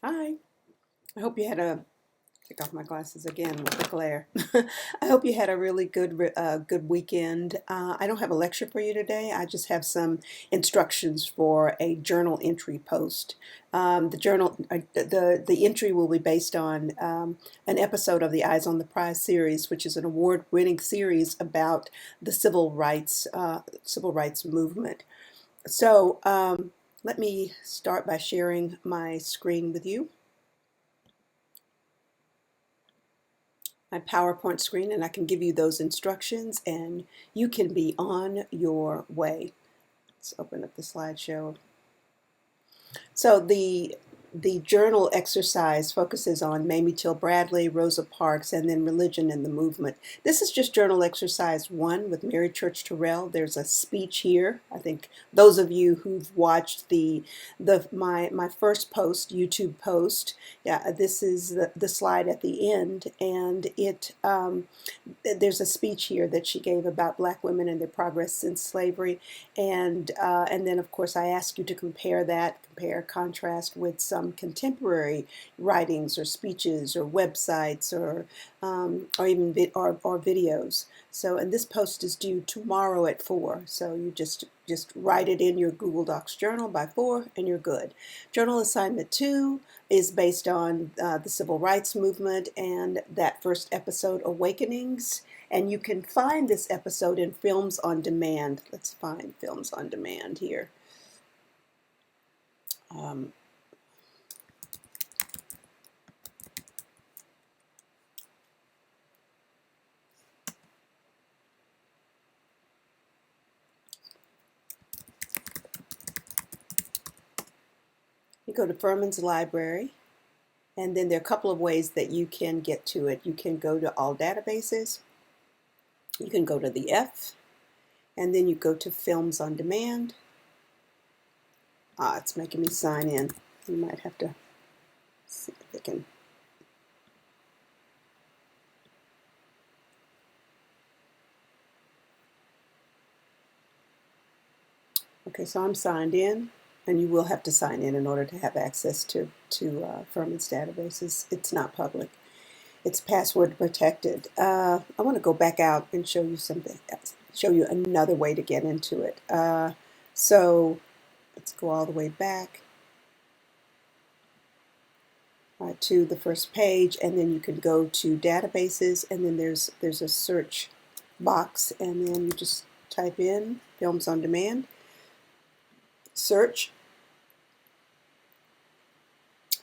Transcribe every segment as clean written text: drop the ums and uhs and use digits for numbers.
Hi. I hope you had a take off my glasses again with the glare. I hope you had a really good weekend. I don't have a lecture for you today. I just have some instructions for a journal entry post. The entry will be based on an episode of the Eyes on the Prize series, which is an award-winning series about the civil rights movement. So let me start by sharing my screen with you. My PowerPoint screen, and I can give you those instructions and you can be on your way. Let's open up the slideshow. So the journal exercise focuses on Mamie Till Bradley, Rosa Parks, and then religion and the movement. This is just journal exercise 1 with Mary Church Terrell. There's a speech here. I think those of you who've watched my first post, YouTube post, yeah, this is the slide at the end, and there's a speech here that she gave about Black women and their progress since slavery, and then of course I ask you to compare, contrast with some contemporary writings or speeches or websites or even videos. So, and this post is due tomorrow at 4. So you just write it in your Google Docs journal by 4 and you're good. Journal assignment 2 is based on the civil rights movement and that first episode, Awakenings. And you can find this episode in Films on Demand. Let's find Films on Demand here. You go to Furman's Library, and then there are a couple of ways that you can get to it. You can go to All Databases, you can go to the F, and then you go to Films on Demand. It's making me sign in. You might have to see if I can. Okay, so I'm signed in, and you will have to sign in order to have access to Furman's databases. It's not public. It's password protected. I want to go back out and show you something else, show you another way to get into it. So let's go all the way back to the first page, and then you can go to databases, and then there's a search box, and then you just type in Films on Demand, search,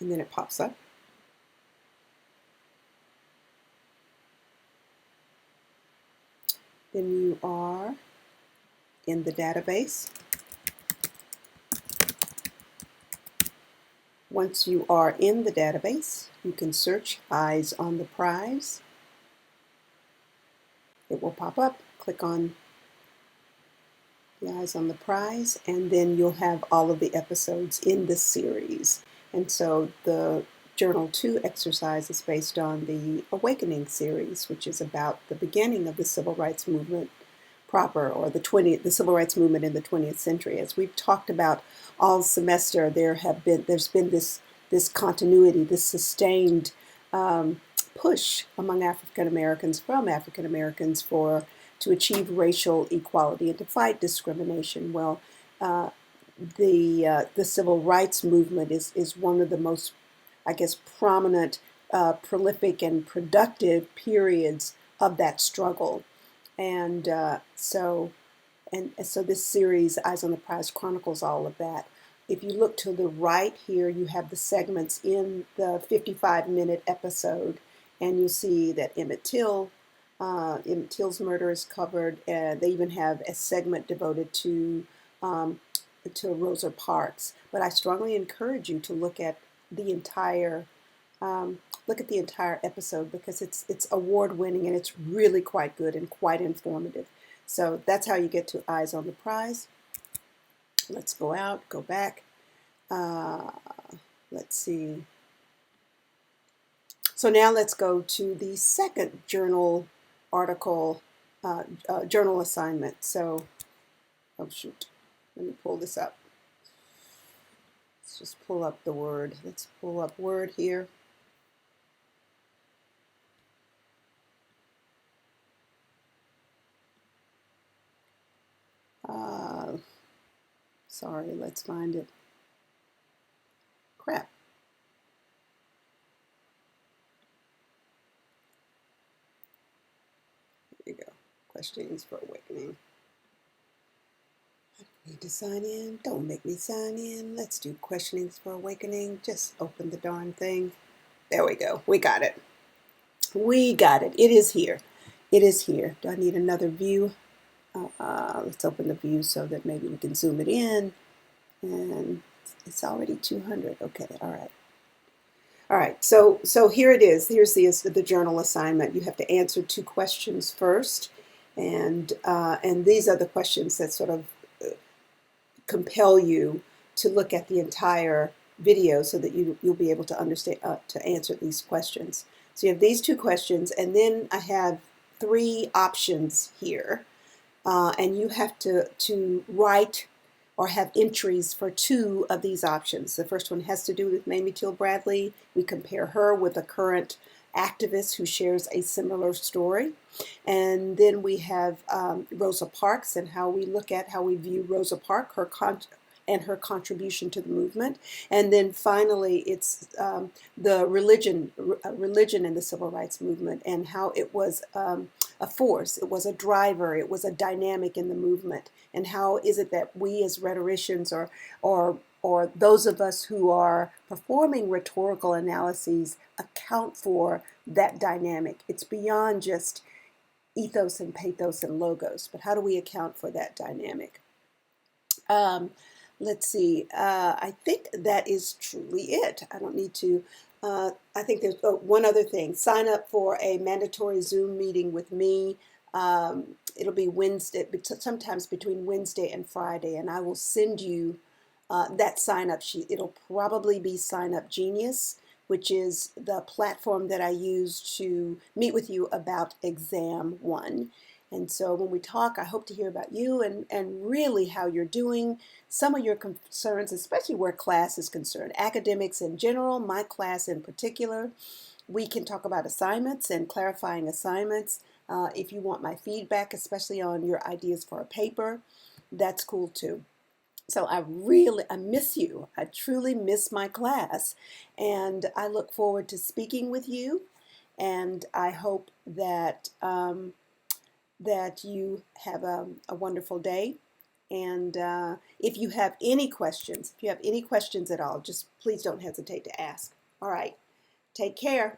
and then it pops up. Then you are in the database. Once you are in the database, you can search Eyes on the Prize. It will pop up. Click on the Eyes on the Prize, and then you'll have all of the episodes in the series. And so the Journal 2 exercise is based on the Awakening series, which is about the beginning of the civil rights movement proper, or the civil rights movement in the 20th century. As we've talked about all semester, there's been this continuity, this sustained push among African Americans, from African Americans, to achieve racial equality and to fight discrimination. Well, the civil rights movement is one of the most, I guess, prominent, prolific, and productive periods of that struggle. And so this series, Eyes on the Prize, chronicles all of that. If you look to the right here, you have the segments in the 55-minute episode, and you'll see that Emmett Till's murder is covered, and they even have a segment devoted to Rosa Parks. But I strongly encourage you to look at the entire episode, because it's award-winning and it's really quite good and quite informative. So that's how you get to Eyes on the Prize. Let's go out, go back. Let's see. So now let's go to the second journal article, journal assignment. So, oh shoot, let me pull this up. just pull up the word. Let's pull up Word here. Sorry, let's find it. Crap. Here you go. Questions for Awakening. I need to sign in. Don't make me sign in. Let's do Questionings for Awakening. Just open the darn thing. There we go. We got it. We got it. It is here. It is here. Do I need another view? Let's open the view so that maybe we can zoom it in. And it's already 200. Okay, all right. All right, so here it is. Here's the journal assignment. You have to answer 2 questions first, and these are the questions that sort of compel you to look at the entire video so that you'll be able to understand to answer these questions. So you have these 2 questions, and then I have 3 options here, and you have to write or have entries for 2 of these options. The first one has to do with Mamie Till Bradley. We compare her with a current activist who shares a similar story. And then we have Rosa Parks and how we look at how we view Rosa Parks, and her contribution to the movement. And then finally, it's the religion in the civil rights movement and how it was a force, it was a driver, it was a dynamic in the movement. And how is it that we as rhetoricians or those of us who are performing rhetorical analyses account for that dynamic? It's beyond just ethos and pathos and logos, but how do we account for that dynamic? Let's see. I think that is truly it. I don't need to. I think there's one other thing. Sign up for a mandatory Zoom meeting with me. It'll be Wednesday, sometimes between Wednesday and Friday, and I will send you that sign up sheet. It'll probably be Sign Up Genius, which is the platform that I use to meet with you about exam 1. And so when we talk, I hope to hear about you and really how you're doing, some of your concerns, especially where class is concerned, academics in general, my class in particular. We can talk about assignments and clarifying assignments. If you want my feedback, especially on your ideas for a paper, that's cool too. So I miss you. I truly miss my class. And I look forward to speaking with you. And I hope that that you have a wonderful day. And if you have any questions, if you have any questions at all, just please don't hesitate to ask. All right. Take care.